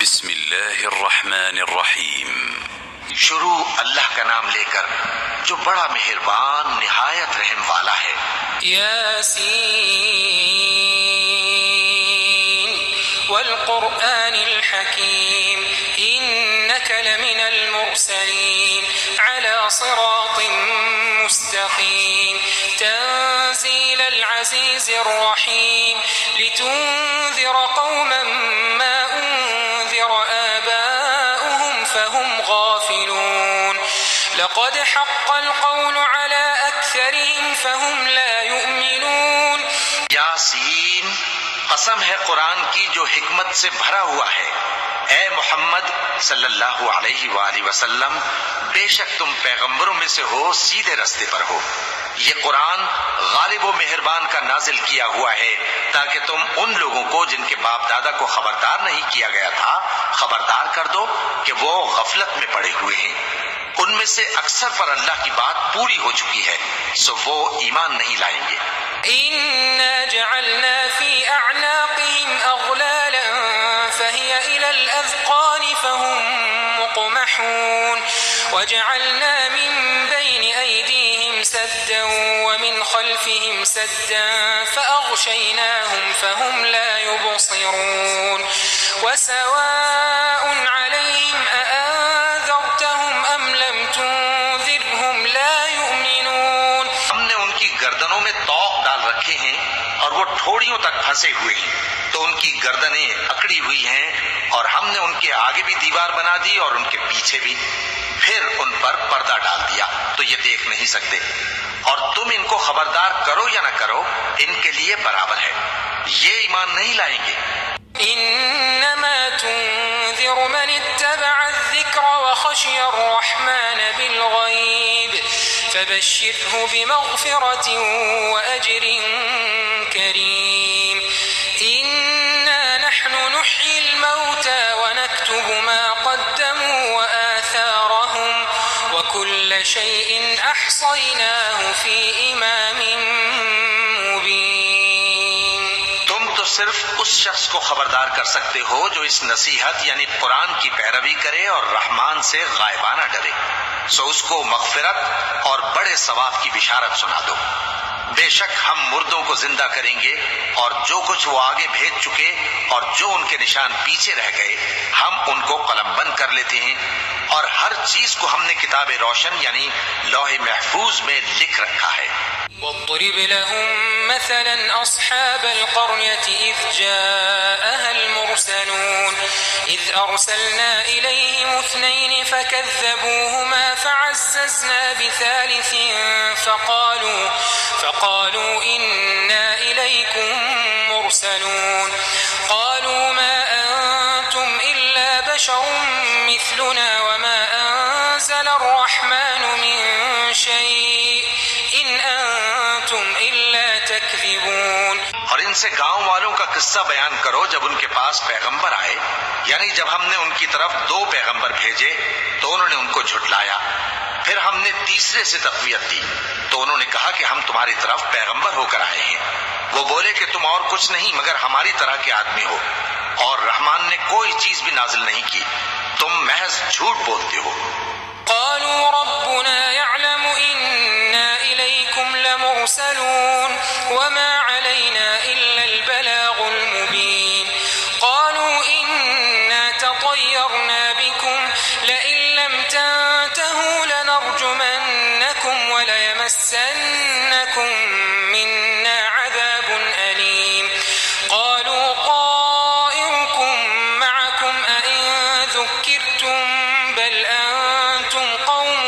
بسم اللہ الرحمن الرحیم۔ شروع اللہ کا نام لے کر جو بڑا مہربان نہایت رحم والا ہے۔ یاسین والقرآن الحکیم انک لمن المرسلین علی صراط مستقیم تنزیل العزیز الرحیم لتنذر قوما ما انذر آباؤهم فهم غافلون لقد حق القول على أكثرهم فهم لا يؤمنون۔ یاسین، قسم ہے قرآن کی جو حکمت سے بھرا ہوا ہے۔ اے محمد صلی اللہ علیہ وآلہ وسلم، بے شک تم پیغمبروں میں سے ہو، سیدھے رستے پر ہو۔ یہ قرآن غالب و مہربان کا نازل کیا ہوا ہے تاکہ تم ان لوگوں کو جن کے باپ دادا کو خبردار نہیں کیا گیا تھا خبردار کر دو کہ وہ غفلت میں پڑے ہوئے ہیں۔ ان میں سے اکثر پر اللہ کی بات پوری ہو چکی ہے، سو وہ ایمان نہیں لائیں گے۔ إنا جعلنا في أعناقهم أغلالا فهي إلى الأذقان فهم مقمحون وجعلنا من بين أيديهم سدا ومن خلفهم سدا فأغشيناهم فهم لا يبصرون وسواء عليهم أأنذرتهم أم لم تنذرهم لا يؤمنون۔ ہم نے ان کی گردنوں میں طوق ڈال رکھے ہیں اور وہ ٹھوڑیوں تک پھنسے ہوئے ہیں، تو ان کی گردنیں اکڑی ہوئی ہیں، اور ہم نے ان کے آگے بھی دیوار بنا دی اور ان کے پیچھے بھی، پھر ان پر پردہ ڈال دیا تو یہ دیکھ نہیں سکتے، اور تم ان کو خبردار کرو یا نہ کرو ان کے لیے برابر ہے، یہ ایمان نہیں لائیں گے۔ إنما تنذر من اتبع الذكر وخشي الرحمن بالغيب فبشره بمغفرة وأجر كريم۔ إنا نحن نحيي الموتى ونكتب ما قدموا وآثارهم وكل شيء أحصيناه في إمام مبين۔ تم تو صرف اس شخص کو خبردار کر سکتے ہو جو اس نصیحت یعنی قرآن کی پیروی کرے اور رحمان سے غائبانہ ڈرے، سو اس کو مغفرت اور بڑے ثواب کی بشارت سنا دو۔ بے شک ہم مردوں کو زندہ کریں گے، اور جو کچھ وہ آگے بھیج چکے اور جو ان کے نشان پیچھے رہ گئے ہم ان کو قلم بند کر لیتے ہیں، اور ہر چیز کو ہم نے کتاب روشن یعنی لوح محفوظ میں لکھ رکھا ہے۔ واضرب لهم مثلا أصحاب القرية إذ جاءها المرسلون إذ أرسلنا إليهم اثنين فكذبوهما فعززنا بثالث فقالوا إنا إليكم مرسلون قالوا ما أنتم إلا بشر مثلنا وما أنزل الرحمن من شيء إن أنتم إلا تكذبون۔ اور ان سے گاؤں والوں کا قصہ بیان کرو جب ان کے پاس پیغمبر آئے، یعنی جب ہم نے ان کی طرف 2 پیغمبر بھیجے تو انہوں نے ان کو جھٹلایا، پھر ہم نے تیسرے سے تقویت دی تو انہوں نے کہا کہ ہم تمہاری طرف پیغمبر ہو کر آئے ہیں۔ وہ بولے کہ تم اور کچھ نہیں مگر ہماری طرح کے آدمی ہو، اور رحمان نے کوئی چیز بھی نازل نہیں کی، تم محض جھوٹ بولتے ہو۔ قالوا ربنا يعلم إنا إليكم لمرسلون وما علينا إلا البلاغ المبين قالوا إنا تطيرنا بكم لئن لم تنتهوا لنرجمنكم وليمسنكم منا عذاب أليم قالوا طائركم معكم أئن ذكرتم بل أنتم قوم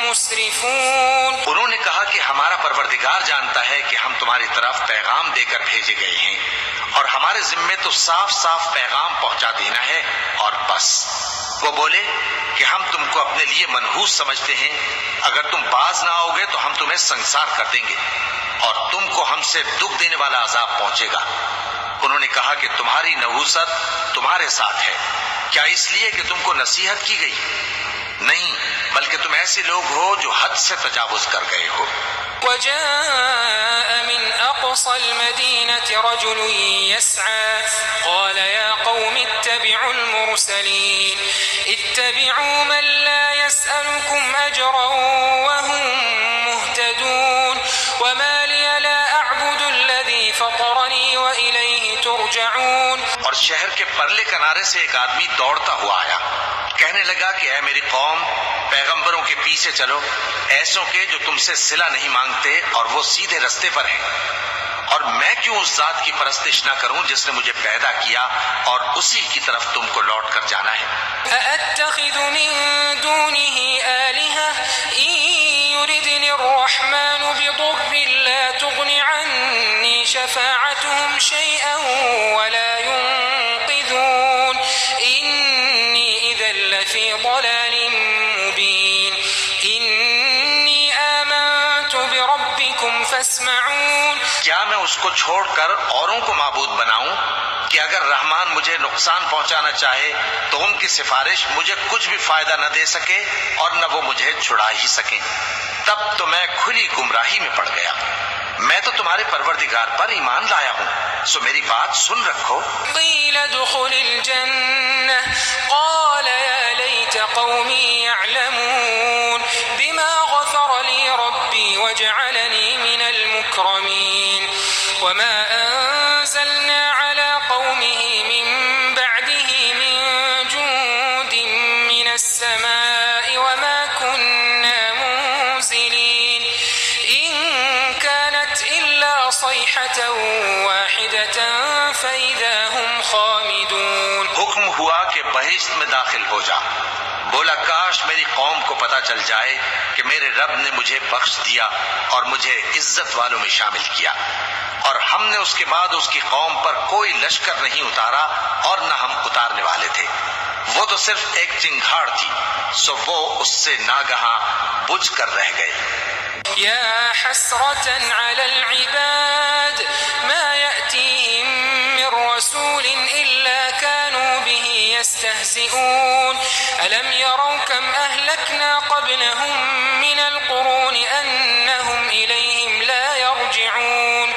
مسرفون۔ انہوں نے کہا کہ ہمارا پروردگار جانتا ہے کہ ہم تمہاری طرف پیغام دے کر بھیجے گئے ہیں، اور ہمارے ذمے تو صاف صاف پیغام پہنچا دینا ہے اور بس۔ وہ بولے کہ ہم تم کو اپنے لیے منحوس سمجھتے ہیں، اگر تم باز نہ آؤ گے تو ہم تمہیں سنسار کر دیں گے اور تم کو ہم سے دکھ دینے والا عذاب پہنچے گا۔ انہوں نے کہا کہ تمہاری نحوست تمہارے ساتھ ہے، کیا اس لیے کہ تم کو نصیحت کی گئی؟ نہیں، بلکہ تم ایسے لوگ ہو جو حد سے تجاوز کر گئے ہو۔ وجاء من أقصى المدينة رجل يسعى قال يا قوم اتبعوا المرسلين اتبعوا من لا يسألكم أجرا وهم مهتدون وما لي لا أعبد الذي فطرني وإليه ترجعون۔ اور شہر کے پرلے کنارے سے ایک آدمی دوڑتا ہوا آیا، کہنے لگا کہ اے میری قوم، پیغمبروں کے پیچھے چلو، ایسوں کے جو تم سے صلہ نہیں مانگتے اور وہ سیدھے رستے پر ہیں، اور میں کیوں اس ذات کی پرستش نہ کروں جس نے مجھے پیدا کیا اور اسی کی طرف تم کو لوٹ کر جانا ہے۔ أأتخذ من دونه آلهة إن يردني الرحمن بضر لا تغن عني شفاعتهم شيئا ولا ينقذون إني إذا لفي ضلال مبين إني آمنت بربكم فاسمعون۔ کیا میں اس کو چھوڑ کر اوروں کو معبود بناؤں کہ اگر رحمان مجھے نقصان پہنچانا چاہے تو ان کی سفارش مجھے کچھ بھی فائدہ نہ دے سکے اور نہ وہ مجھے چھڑا ہی سکیں؟ تب تو میں کھلی گمراہی میں پڑ گیا۔ میں تو تمہارے پروردگار پر ایمان لایا ہوں، سو میری بات سن رکھو۔ قیل ادخل الجنة قال يا ليت قومي يعلمون بما غفر لي ربي وجعلني من المكرمين وما أنزلنا على قومه من بعده من جند من السماء وما كنا منزلين إن كانت إلا صيحة واحدة فإذا هم خامدون۔ حکم ہوا کہ بہشت میں داخل ہو جا۔ بولا کاش میری قوم کو پتہ چل جائے کہ میرے رب نے مجھے بخش دیا اور مجھے عزت والوں میں شامل کیا، اور ہم نے اس کے بعد اس کی قوم پر کوئی لشکر نہیں اتارا اور نہ ہم اتارنے والے تھے، وہ تو صرف ایک چنگھاڑ تھی، سو وہ اس سے ناگہاں بجھ کر رہ گئے۔ يا حسرة على العباد ما يأتيهم من رسول إلا كانوا به يستهزئون ألم يروا كم أهلكنا قبلهم من القرون أنهم إليهم لا يرجعون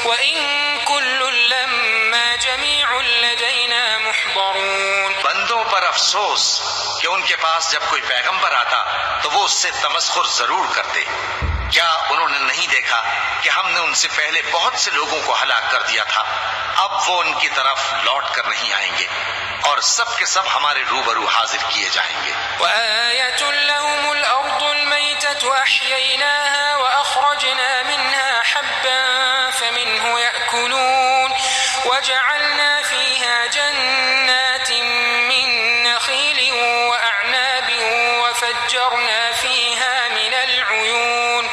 وإن كل لما جميع لدينا محضرون۔ بندوں پر افسوس کہ ان کے پاس جب کوئی پیغمبر آتا تو وہ اس سے تمسخر ضرور کرتے۔ کیا انہوں نے نہیں دیکھا کہ ہم نے ان سے پہلے بہت سے لوگوں کو ہلاک کر دیا تھا؟ اب وہ ان کی طرف لوٹ کر نہیں آئیں گے اور سب کے سب ہمارے روبرو حاضر کیے جائیں گے۔ وآية لهم الأرض الميتة أحييناها وأخرجنا منها حبا فمنه يأكلون وجعلنا فيها جنات من نخيل وأعناب وفجرنا فيها من العيون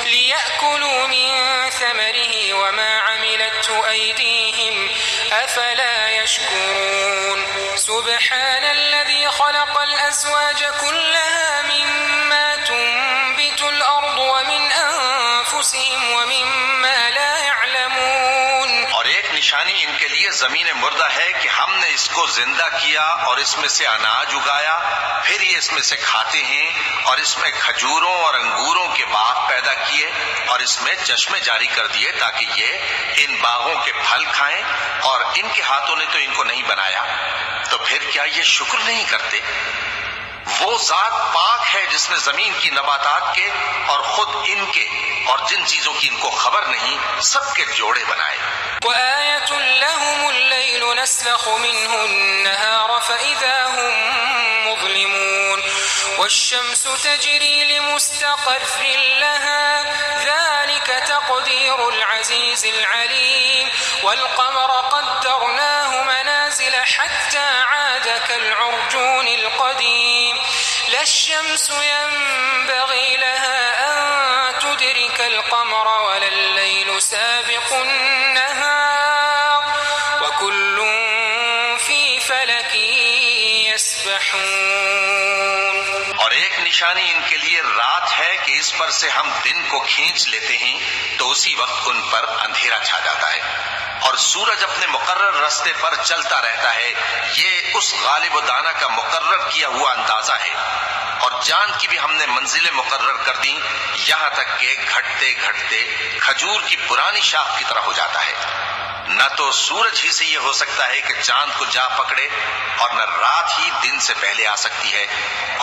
ليأكلوا من ثمره وما عملته أيديهم أفلا يشكرون سبحان الذي خلق الأزواج كلها مما تنبت الأرض ومن أنفسهم ومما لا يعلمون۔ اور ایک نشانی ان کے لیے زمین مردہ ہے کہ ہم نے اس کو زندہ کیا اور اس میں سے اناج اگایا، پھر یہ اس میں سے کھاتے ہیں، اور اس میں کھجوروں اور انگوروں کے باغ پیدا کیے اور اس میں چشمے جاری کر دیے تاکہ یہ ان باغوں کے پھل کھائیں، اور ان کے ہاتھوں نے تو ان کو نہیں بنایا، تو پھر کیا یہ شکر نہیں کرتے؟ وہ ذات پاک ہے جس نے زمین کی نباتات کے اور خود ان کے اور جن چیزوں کی ان کو خبر نہیں سب کے جوڑے بنائے۔ وآية لهم الليل نسلخ منه النهار فإذا هم مظلمون والشمس تجري لمستقر لها ذلك تقدير العزيز العليم والقمر قدرناه منازل حتى عاد كالعرجون القديم لا الشمس ينبغي لها أن تدرك القمر ولا الليل سابق النهار وكل في فلك يسبحون۔ اور ایک نشانی ان کے لیے رات ہے کہ اس پر سے ہم دن کو کھینچ لیتے ہیں تو اسی وقت ان پر اندھیرا چھا جاتا ہے، اور سورج اپنے مقرر راستے پر چلتا رہتا ہے۔ یہ اس غالب و دانا کا مقرر کیا ہوا اندازہ ہے، اور چاند کی بھی ہم نے منزلیں مقرر کر دیں، یہاں تک کہ گھٹتے گھٹتے کھجور کی پرانی شاخ کی طرح ہو جاتا ہے۔ نہ تو سورج ہی سے یہ ہو سکتا ہے کہ چاند کو جا پکڑے، اور نہ رات ہی دن سے پہلے آ سکتی ہے،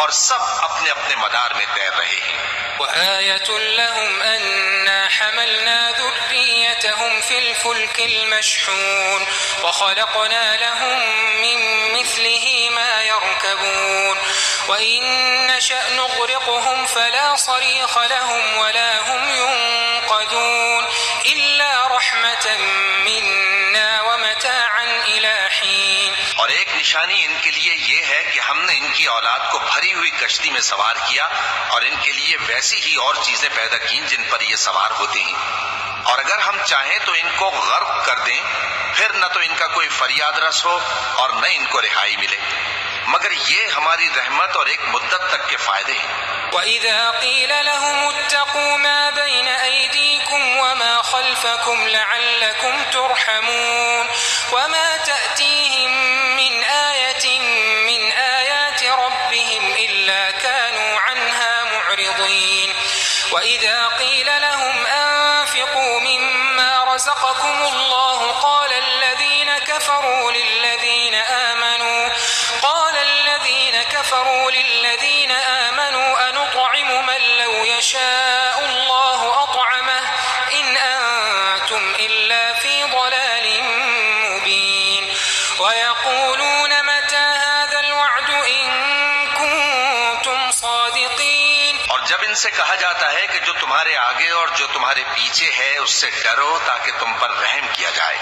اور سب اپنے اپنے مدار میں تیر رہے ہیں۔ وآية لهم أنا حملنا ذريتهم في الفلك المشحون وخلقنا لهم من مثله ما يركبون وإن نشأ نغرقهم فلا صريخ لهم ولا هم ينقذون إلا رحمة منا ومتاعا إلى حين۔ اور ایک نشانی ان کے لیے یہ ہے کہ ہم نے ان کی اولاد کو بھری ہوئی کشتی میں سوار کیا، اور ان کے لیے ویسی ہی اور چیزیں پیدا کی جن پر یہ سوار ہوتے ہیں، اور اگر ہم چاہیں تو ان کو غرق کر دیں، پھر نہ تو ان کا کوئی فریاد رس ہو اور نہ ان کو رہائی ملے، مگر یہ ہماری رحمت اور ایک مدت تک کے فائدے ہیں۔ وَإِذَا قِيلَ لَهُمُ اتَّقُوا مَا بَيْنَ أَيْدِيكُمْ وَمَا خَلْفَكُمْ لَعَلَّكُمْ تُرْحَمُونَ وَمَا تَأْتِيهِمْ مِنْ آيَةٍ مِنْ آيَاتِ رَبِّهِمْ إِلَّا كَانُوا عَنْهَا مُعْرِضِينَ وَإِذَا قِيلَ لَهُمْ أَنفِقُوا مِمَّا رَزَقَكُمُ اللَّهُ قَالَ الَّذِينَ كَفَرُوا لِلَّذِينَ أَنُطْعِمُ مَن لَّوْ يَشَاءُ اللَّهُ أَطْعَمَهُ إِنْ أَنتُمْ إِلَّا فِي ضَلَالٍ مُّبِينٍ وَيَقُولُونَ مَتَىٰ هَٰذَا الْوَعْدُ إِن كُنتُمْ صَادِقِينَ۔ اور جب ان سے کہا جاتا ہے کہ جو تمہارے آگے اور جو تمہارے پیچھے ہے اس سے ڈرو تاکہ تم پر رحم کیا جائے،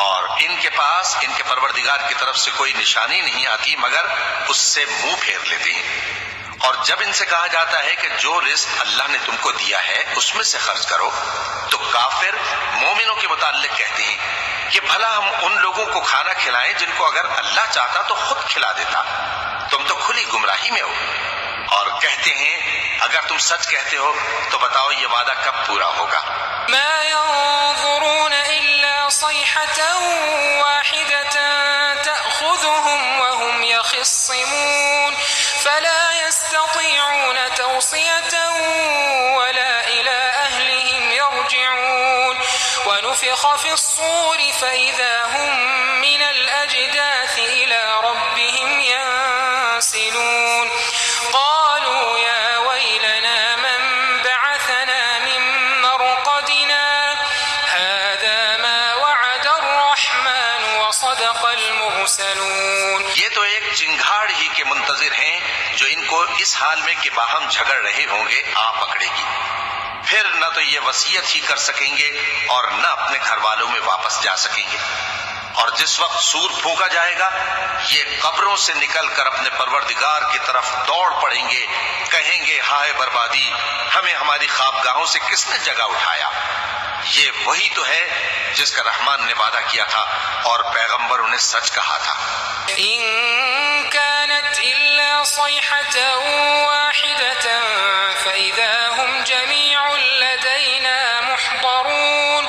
اور ان کے پاس ان کے پروردگار کی طرف سے کوئی نشانی نہیں آتی مگر اس سے منہ پھیر لیتے ہیں، اور جب ان سے کہا جاتا ہے کہ جو رزق اللہ نے تم کو دیا ہے اس میں سے خرچ کرو، تو کافر مومنوں کے متعلق کہتے ہیں کہ بھلا ہم ان لوگوں کو کھانا کھلائیں جن کو اگر اللہ چاہتا تو خود کھلا دیتا، تم تو کھلی گمراہی میں ہو۔ اور کہتے ہیں اگر تم سچ کہتے ہو تو بتاؤ یہ وعدہ کب پورا ہوگا؟ ما ينظرون إلا صيحة واحدة تأخذهم وهم يخصمون فلا يستطيعون توصية ولا إلى أهلهم يرجعون ونفخ في الصور فإذا هم من الأجداث إلى ربهم ينسلون قالوا يا ويلنا من بعثنا من مرقدنا هذا ما وعد الرحمن وصدق المرسلون۔ یہ تو ایک چنگھاڑ ہی کے منتظر ہیں جو ان کو اس حال میں کہ باہم جھگڑ رہے ہوں گے آ پکڑے گی، پھر نہ تو یہ وصیت ہی کر سکیں گے اور نہ اپنے گھر والوں میں واپس جا سکیں گے، اور جس وقت سور پھونکا جائے گا یہ قبروں سے نکل کر اپنے پروردگار کی طرف دوڑ پڑیں گے، کہیں گے ہائے بربادی، ہمیں ہماری خوابگاہوں سے کس نے جگہ اٹھایا۔ یہ وہی تو ہے جس کا رحمان نے وعدہ کیا تھا اور پیغمبروں نے سچ کہا تھا۔ إن كانت إلا صيحة واحدة فإذا هم جميع لدينا محضرون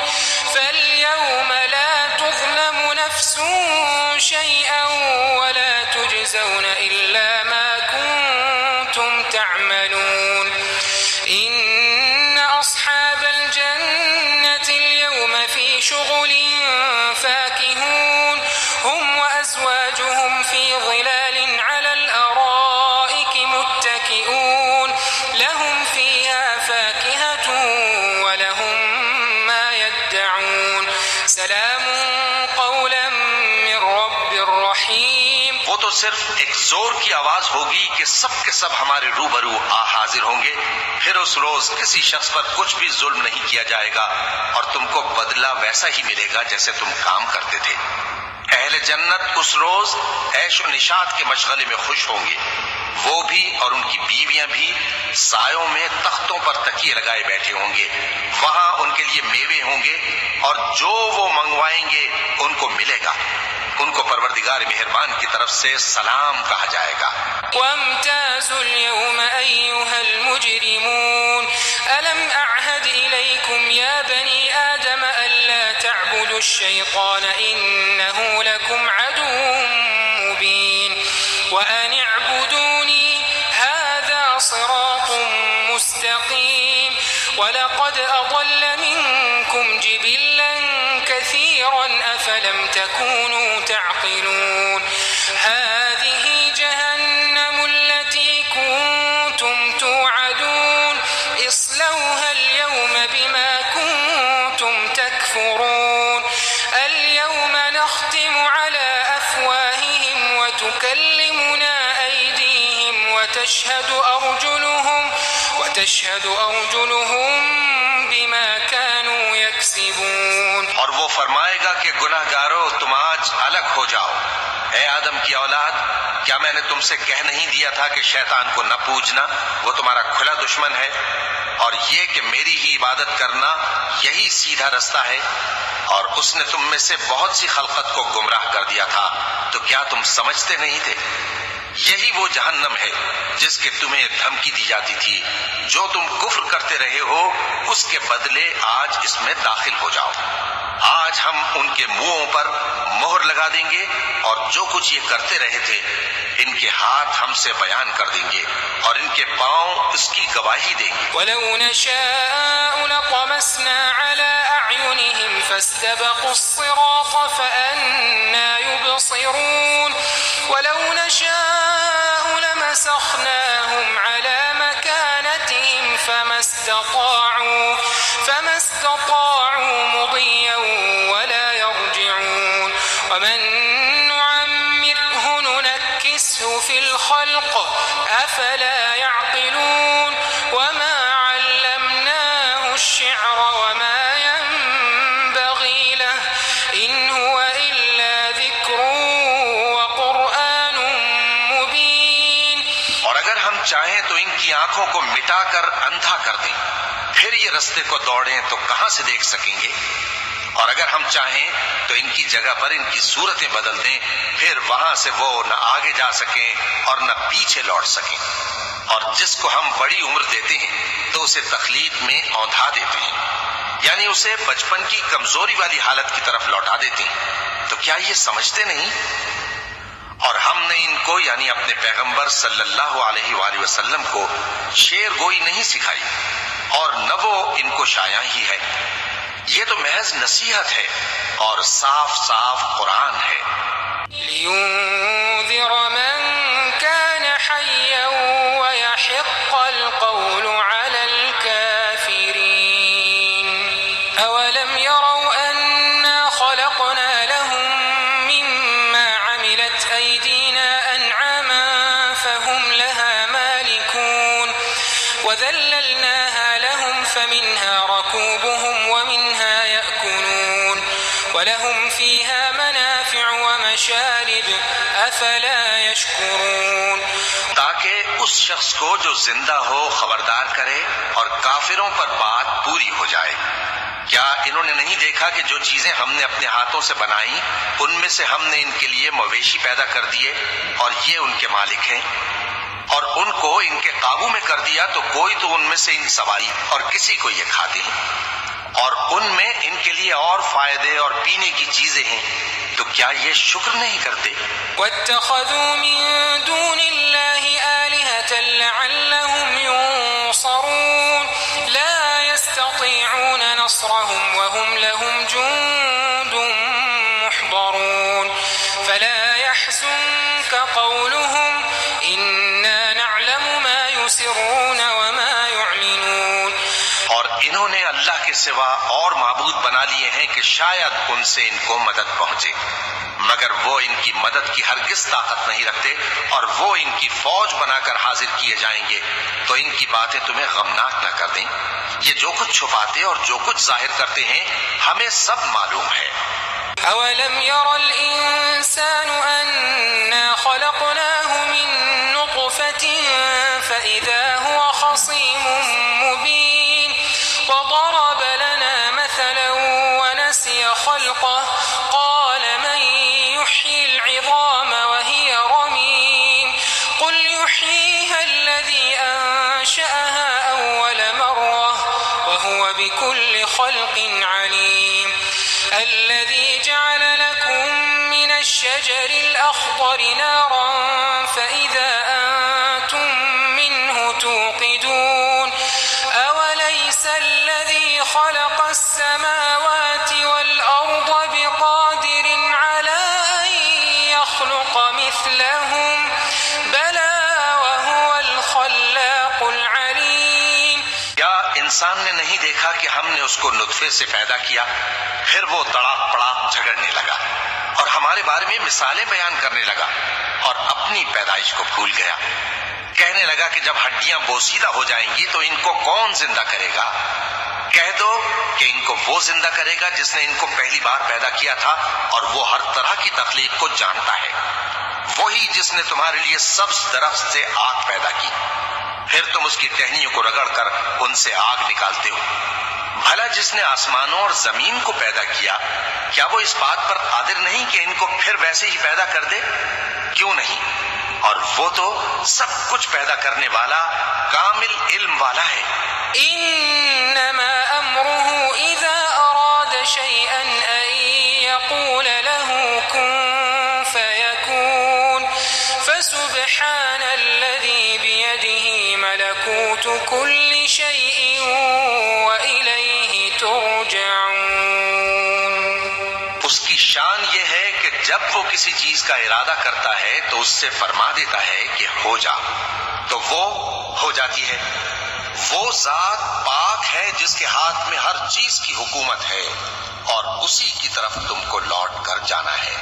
فاليوم لا تظلم نفس شيئا ولا تجزون إلا ما كنتم تعملون إن أصحاب الجنة اليوم في شغل فاكهون هم وأزواجهم في ظلال على الأرائك متكئون لهم فيها فاكهة ولهم ما يدعون سلام قولا من رب رحيم۔ وہ تو صرف ایک زور کی آواز ہوگی کہ سب کے سب ہمارے روبرو آ حاضر ہوں گے، پھر اس روز کسی شخص پر کچھ بھی ظلم نہیں کیا جائے گا اور تم کو بدلہ ویسا ہی ملے گا جیسے تم کام کرتے تھے۔ اہل جنت اس روز عیش و نشاط کے مشغلے میں خوش ہوں گے، وہ بھی اور ان کی بیویاں بھی سایوں میں تختوں پر تکیے لگائے بیٹھے ہوں گے، وہاں ان کے لیے میوے ہوں گے اور جو وہ منگوائیں گے ان کو ملے گا، ان کو پروردگار مہربان کی طرف سے سلام کہا جائے گا۔ وامتازوا اليوم أيها المجرمون ألم أعهد إليكم يا بني آدم ألا تعبدوا الشيطان إنه لكم عدو مبين وأن اعبدوني هذا صراط مستقيم ولقد أضل منكم جبلا كثيرا أفلم تكونوا تعقلون هذه جهنم التي كنتم توعدون اصلوها اليوم بما كنتم تكفرون اليوم نختم على أفواههم وتكلمنا أيديهم وتشهد أرجلهم بما كانوا يكسبون۔ اور وہ فرمائے گا کہ گناہ گارو تم آج الگ ہو جاؤ، اے آدم کی اولاد، کیا میں نے تم سے کہہ نہیں دیا تھا کہ شیطان کو نہ پوجنا، وہ تمہارا کھلا دشمن ہے، اور یہ کہ میری ہی عبادت کرنا یہی سیدھا رستہ ہے، اور اس نے تم میں سے بہت سی خلقت کو گمراہ کر دیا تھا، تو کیا تم سمجھتے نہیں تھے؟ یہی وہ جہنم ہے جس کے تمہیں دھمکی دی جاتی تھی، جو تم کفر کرتے رہے ہو اس کے بدلے آج اس میں داخل ہو جاؤ۔ آج ہم ان کے منہوں پر مہر لگا دیں گے اور جو کچھ یہ کرتے رہے تھے ان کے ہاتھ ہم سے بیان کر دیں گے اور ان کے پاؤں اس کی گواہی دیں گے۔ وَلَوْ نَشَاءُ لَطَمَسْنَا عَلَىٰ أَعْيُنِهِمْ فَاسْتَبَقُوا الصِّرَاطَ فَأَنَّىٰ يُبْصِرُونَ وَلَوْ نَشَاءُ لَمَسَخْنَاهُمْ عَلَىٰ مَكَانَتِهِمْ فما استطاعوا مضيا ولا يرجعون ومن نعمره ننكسه في الخلق أفلا يعقلون وما علمناه الشعر وما ينبغي له إن هو إلا ذكر وقرآن مبين۔ اور اگر ہم چاہیں تو ان کی آنکھوں کو مٹا کر اندھا کر دیں، پھر یہ رستے کو دوڑیں تو کہاں سے دیکھ سکیں گے؟ اور اگر ہم چاہیں تو ان کی جگہ پر ان کی صورتیں بدل دیں، پھر وہاں سے وہ نہ آگے جا سکیں اور نہ پیچھے لوٹ سکیں۔ اور جس کو ہم بڑی عمر دیتے ہیں تو اسے تخلیق میں اوندھا دیتے ہیں، یعنی اسے بچپن کی کمزوری والی حالت کی طرف لوٹا دیتے ہیں، تو کیا یہ سمجھتے نہیں؟ اور ہم نے ان کو یعنی اپنے پیغمبر صلی اللہ علیہ وآلہ وسلم کو شعر گوئی نہیں سکھائی، اور نہ وہ ان کو شایع ہی ہے، یہ تو محض نصیحت ہے اور صاف صاف قرآن ہے۔ لِيُنذِرَ مَن كَانَ حَيًّا وَيَحِقَّ الْقَوْلُ عَلَى الْكَافِرِينَ أَوَلَمْ يَرَوْا أَنَّا خَلَقْنَا لَهُم مِّمَّا عَمِلَتْ أَيْدِينَا أَنْعَامًا فَهُمْ لَهَا مَالِكُونَ وَذَلَّلْنَاهَا لَهُمْ فَمِنْهَا رَكُوبُهُمْ وَمِنْهَا يَأْكُلُونَ وَلَهُمْ فِيهَا مَنَافِعُ وَمَشَارِبُ أَفَلَا يَشْكُرُونَ۔ تاکہ اس شخص کو جو زندہ ہو خبردار کرے اور کافروں پر بات پوری ہو جائے۔ کیا انہوں نے نہیں دیکھا کہ جو چیزیں ہم نے اپنے ہاتھوں سے بنائیں ان میں سے ہم نے ان کے لیے مویشی پیدا کر دیے اور یہ ان کے مالک ہیں، اور ان کو ان کے قابو میں کر دیا تو کوئی تو ان میں سے ان سواری اور کسی کو یہ کھاتے ہیں، اور ان میں ان کے لیے اور فائدے اور پینے کی چیزیں ہیں، تو کیا یہ شکر نہیں کرتے؟ وَاتَّخَذُوا مِن دُونِ اللَّهِ آلِهَةً لَعَلَّهُمْ يُنصَرُونَ لَا يَسْتَطِيعُونَ نَصْرَهُمْ وَهُمْ لَهُمْ جُندٌ مُحْضَرُونَ فَلَا يَحْزُنكَ قَوْلُهُمْ إِنَّا نَعْلَمُ مَا يُسِرُّونَ وَمَا يُعْلِنُونَ۔ اور انہوں نے اللہ کے سوا اور معبود بنا لیے ہیں کہ شاید ان سے ان کو مدد پہنچے، مگر وہ ان کی مدد کی ہرگز طاقت نہیں رکھتے، اور وہ ان کی فوج بنا کر حاضر کیے جائیں گے تو ان کی باتیں تمہیں غمناک نہ کر دیں۔ یہ جو کچھ چھپاتے اور جو کچھ ظاہر کرتے ہیں ہمیں سب معلوم ہے۔ أولم ير الإنسان أنا خلقناه من نطفة فإذا هو خصيم مبين وضرب لنا مثلا ونسي خلقه قال من يحيي العظام وهي رميم قل يحييها الذي أنشأها أول مرة وهو بكل خلق عليم الذي جعل لكم من الشجر الأخضر نارا فإذا أنتم منه توقدون أوليس الذي خلق السماوات والأرض بقادر على أن يخلق مثلهم بلى وهو الخلاق العليم کیا انسان نے نہیں دیکھا کہ ہم نے اس کو نطفے سے پیدا کیا، پھر وہ تڑاک پڑاک جھگڑنے لگا اور ہمارے بارے میں مثالیں بیان کرنے لگا اور اپنی پیدائش کو بھول گیا، کہنے لگا کہ جب ہڈیاں بوسیدہ ہو جائیں گی تو ان کو کون زندہ کرے گا؟ کہہ دو کہ ان کو وہ زندہ کرے گا جس نے ان کو پہلی بار پیدا کیا تھا اور وہ ہر طرح کی تخلیق کو جانتا ہے، وہی جس نے تمہارے لیے سبز درخت سے آگ پیدا کی، پھر تم اس کی ٹہنیوں کو رگڑ کر ان سے آگ نکالتے ہو۔ بھلا جس نے آسمانوں اور زمین کو پیدا کیا، کیا وہ اس بات پر قادر نہیں کہ ان کو پھر ویسے ہی پیدا کر دے؟ کیوں نہیں؟ اور وہ تو سب کچھ پیدا کرنے والا کامل علم والا ہے۔ إنما أمره إذا أراد شيئا أن يقول له كن فيكون فسبحان الذي بيده ملكوت كل شيء وإليه ترجعون۔ اس کی شان یہ ہے کہ جب وہ کسی چیز کا ارادہ کرتا ہے تو اس سے فرما دیتا ہے کہ ہو جا، تو وہ ہو جاتی ہے۔ وہ ذات پاک ہے جس کے ہاتھ میں ہر چیز کی حکومت ہے اور اسی کی طرف تم کو لوٹ کر جانا ہے۔